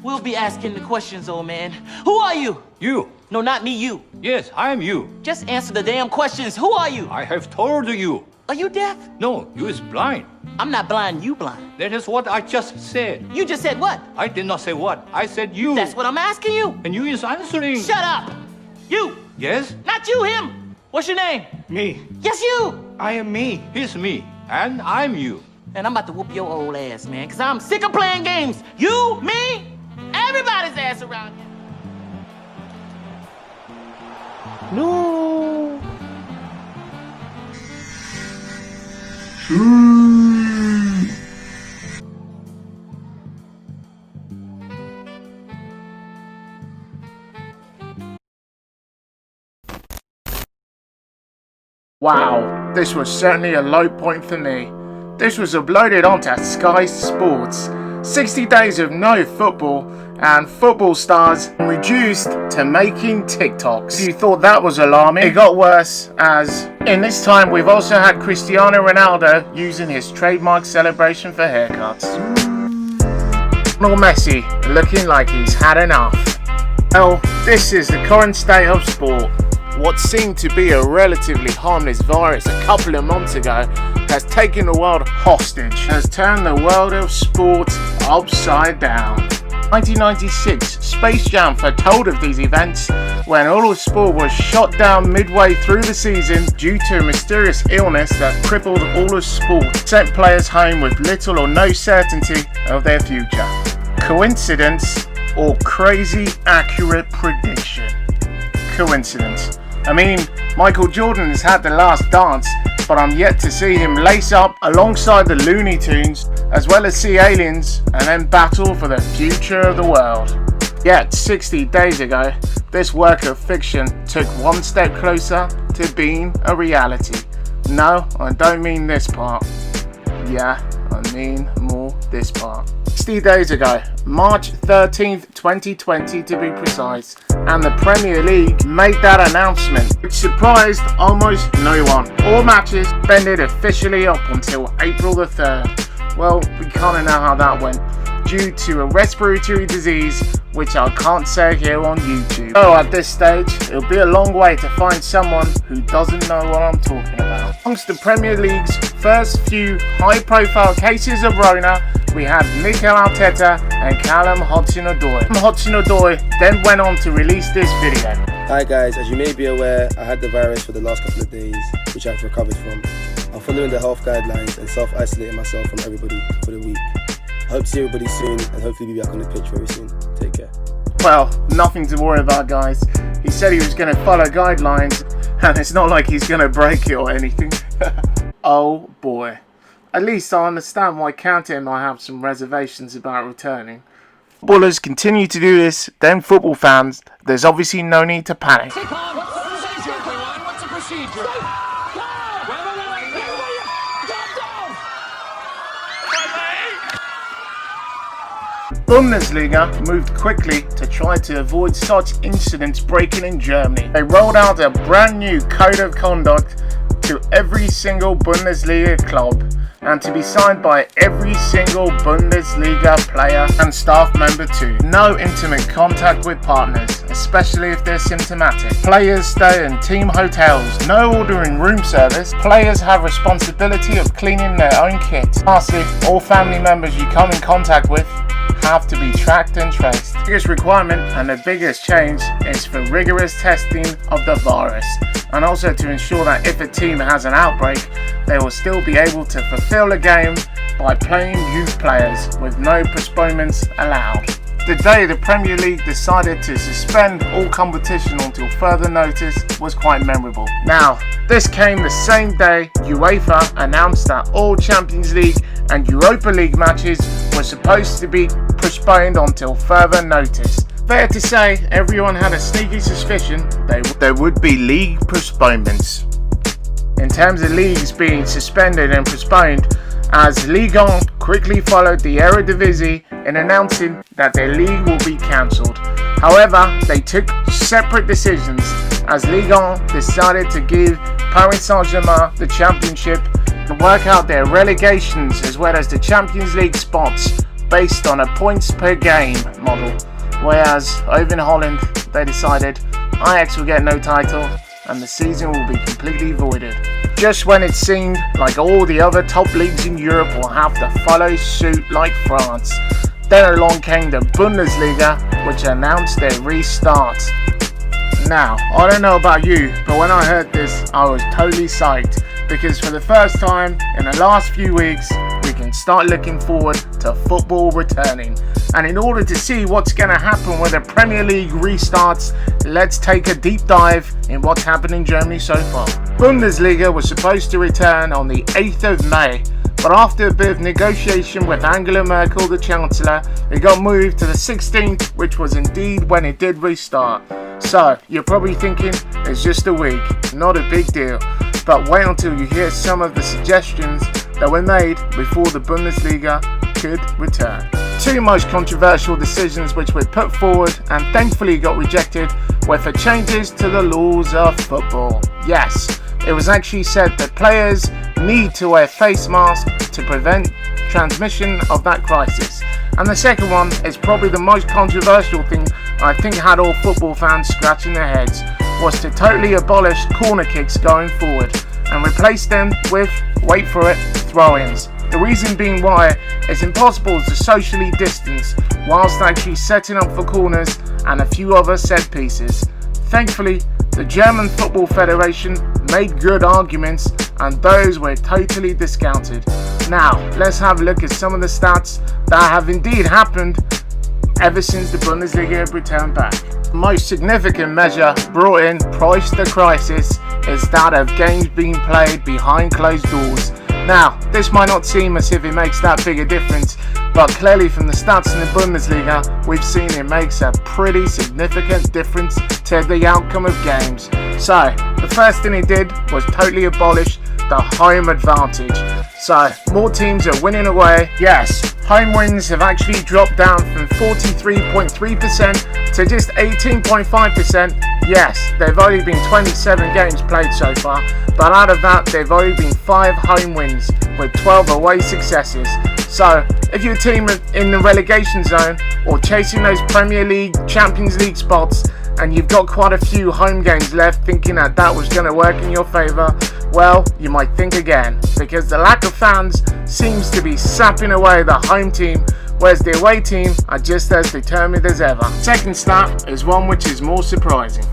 We'll be asking the questions, old man. Who are you? You. No, not me, you. Yes, I am you. Just answer the damn questions. Who are you? I have told you. Are you deaf? No, you is blind. I'm not blind, you blind. That is what I just said. You just said what? I did not say what. I said you. That's what I'm asking you. And you is answering. Shut up! You! Yes? Not you, him! What's your name? Me. Yes, you! I am me. He's me. And I'm you. And I'm about to whoop your old ass, man, because I'm sick of playing games. You, me, everybody's ass around here. No. Wow, this was certainly a low point for me. This was uploaded onto Sky Sports. 60 days of no football and football stars reduced to making TikToks. If you thought that was alarming, it got worse, as in this time we've also had Cristiano Ronaldo using his trademark celebration for haircuts. Lionel Messi looking like he's had enough. Well, this is the current state of sport. What seemed to be a relatively harmless virus a couple of months ago has taken the world hostage, has turned the world of sport upside down. 1996, Space Jam foretold of these events when all of sport was shut down midway through the season due to a mysterious illness that crippled all of sport, sent players home with little or no certainty of their future. Coincidence or crazy accurate prediction? Coincidence. I mean, Michael Jordan has had the last dance, but I'm yet to see him lace up alongside the Looney Tunes, as well as see aliens and then battle for the future of the world. Yet 60 days ago, this work of fiction took one step closer to being a reality. No, I don't mean this part. Yeah, I mean more this part. 60 days ago, March 13th, 2020 to be precise, and the Premier League made that announcement, which surprised almost no one. All matches suspended officially up until April the 3rd. Well, we kinda know how that went, due to a respiratory disease which I can't say here on YouTube. So at this stage, it'll be a long way to find someone who doesn't know what I'm talking about. Amongst the Premier League's first few high-profile cases of Rona, we had Mikel Arteta and Callum Hudson-Odoi. Hudson-Odoi then went on to release this video. Hi guys, as you may be aware, I had the virus for the last couple of days, which I've recovered from. I'm following the health guidelines and self-isolating myself from everybody for the week. I hope to see everybody soon and hopefully be back on the pitch very soon. Take care. Well, nothing to worry about, guys. He said he was going to follow guidelines, and it's not like he's going to break it or anything. Oh boy. At least I understand why County might have some reservations about returning. Footballers continue to do this, then football fans, there's obviously no need to panic. What's the procedure, everyone? What's the procedure? Bundesliga moved quickly to try to avoid such incidents breaking in Germany. They rolled out a brand new code of conduct to every single Bundesliga club, and to be signed by every single Bundesliga player and staff member too. No intimate contact with partners, especially if they're symptomatic. Players stay in team hotels. No ordering room service. Players have responsibility of cleaning their own kit. Lastly, all family members you come in contact with have to be tracked and traced. The biggest requirement and the biggest change is for rigorous testing of the virus, and also to ensure that if a team has an outbreak, they will still be able to fulfill a game by playing youth players with no postponements allowed. The day the Premier League decided to suspend all competition until further notice was quite memorable. Now, this came the same day UEFA announced that all Champions League and Europa League matches were supposed to be postponed until further notice. Fair to say, everyone had a sneaky suspicion there would be league postponements. In terms of leagues being suspended and postponed, as Ligue 1 quickly followed the Eredivisie in announcing that their league will be cancelled. However, they took separate decisions, as Ligue 1 decided to give Paris Saint-Germain the championship and work out their relegations as well as the Champions League spots based on a points per game model, whereas over in Holland they decided Ajax will get no title and the season will be completely voided. Just when it seemed like all the other top leagues in Europe will have to follow suit like France, then along came the Bundesliga, which announced their restart. Now, I don't know about you, but when I heard this, I was totally psyched, because for the first time in the last few weeks, we can start looking forward to football returning. And in order to see what's going to happen when the Premier League restarts, let's take a deep dive in what's happened in Germany so far. Bundesliga was supposed to return on the 8th of May, but after a bit of negotiation with Angela Merkel, the Chancellor, it got moved to the 16th, which was indeed when it did restart. So, you're probably thinking, it's just a week, not a big deal. But wait until you hear some of the suggestions that were made before the Bundesliga could return. Two most controversial decisions which were put forward and thankfully got rejected were for changes to the laws of football. Yes, it was actually said that players need to wear face masks to prevent transmission of that crisis. And the second one is probably the most controversial thing I think had all football fans scratching their heads, was to totally abolish corner kicks going forward and replace them with, wait for it, throw-ins. The reason being why it's impossible to socially distance whilst actually setting up for corners and a few other set pieces. Thankfully, the German Football Federation made good arguments and those were totally discounted. Now, let's have a look at some of the stats that have indeed happened ever since the Bundesliga returned back. The most significant measure brought in prior to the crisis is that of games being played behind closed doors. Now, this might not seem as if it makes that big a difference, but clearly from the stats in the Bundesliga, we've seen it makes a pretty significant difference to the outcome of games. So, the first thing it did was totally abolish the home advantage. So, more teams are winning away. Yes, home wins have actually dropped down from 43.3% to just 18.5%. Yes, there have only been 27 games played so far, but out of that, there have only been 5 home wins with 12 away successes. So, if you're a team in the relegation zone or chasing those Premier League, Champions League spots, and you've got quite a few home games left thinking that that was going to work in your favour, well, you might think again, because the lack of fans seems to be sapping away the home team, whereas the away team are just as determined as ever. Second stat is one which is more surprising.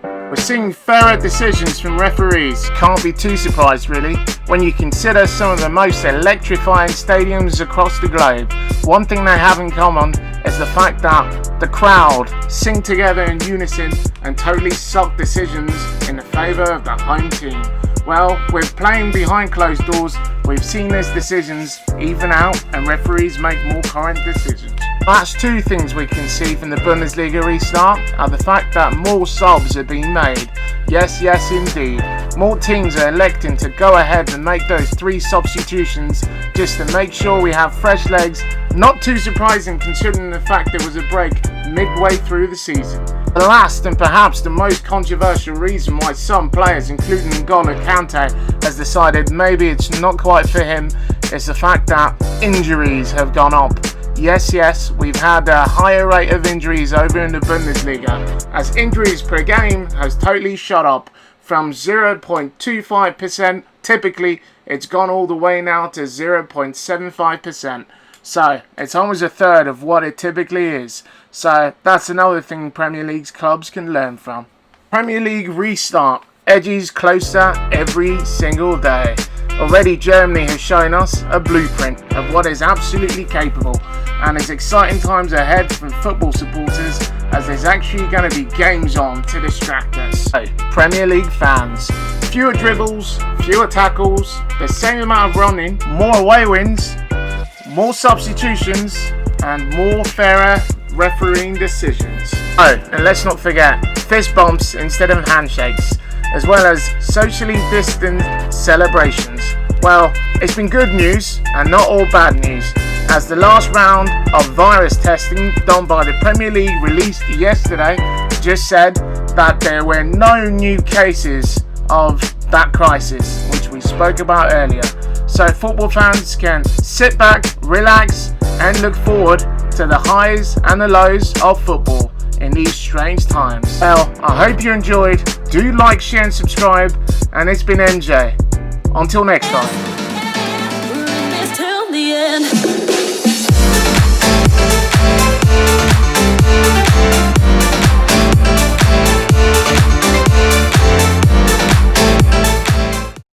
We're seeing fairer decisions from referees. Can't be too surprised really, when you consider some of the most electrifying stadiums across the globe. One thing they have in common is the fact that the crowd sing together in unison and totally suck decisions in the favour of the home team. Well, with playing behind closed doors, we've seen these decisions even out and referees make more current decisions. That's two things we can see from the Bundesliga restart, are the fact that more subs are being made. Yes, indeed. More teams are electing to go ahead and make those 3 substitutions just to make sure we have fresh legs. Not too surprising considering the fact there was a break midway through the season. The last and perhaps the most controversial reason why some players, including N'Golo Kante, has decided maybe it's not quite for him is the fact that injuries have gone up. Yes, we've had a higher rate of injuries over in the Bundesliga, as injuries per game has totally shot up from 0.25%, typically it's gone all the way now to 0.75%. So, it's almost a third of what it typically is. So, that's another thing Premier League's clubs can learn from. Premier League restart edges closer every single day. Already Germany has shown us a blueprint of what is absolutely capable, and it's exciting times ahead for football supporters as there's actually going to be games on to distract us. So, Premier League fans, fewer dribbles, fewer tackles, the same amount of running, more away wins, more substitutions, and more fairer refereeing decisions. Oh, and let's not forget, fist bumps instead of handshakes, as well as socially distant celebrations. Well, it's been good news and not all bad news, as the last round of virus testing done by the Premier League released yesterday just said that there were no new cases of that crisis, which we spoke about earlier. So football fans can sit back, relax, and look forward to the highs and the lows of football in these strange times. Well, I hope you enjoyed. Do like, share and subscribe, and it's been NJ. Until next time. Till the end.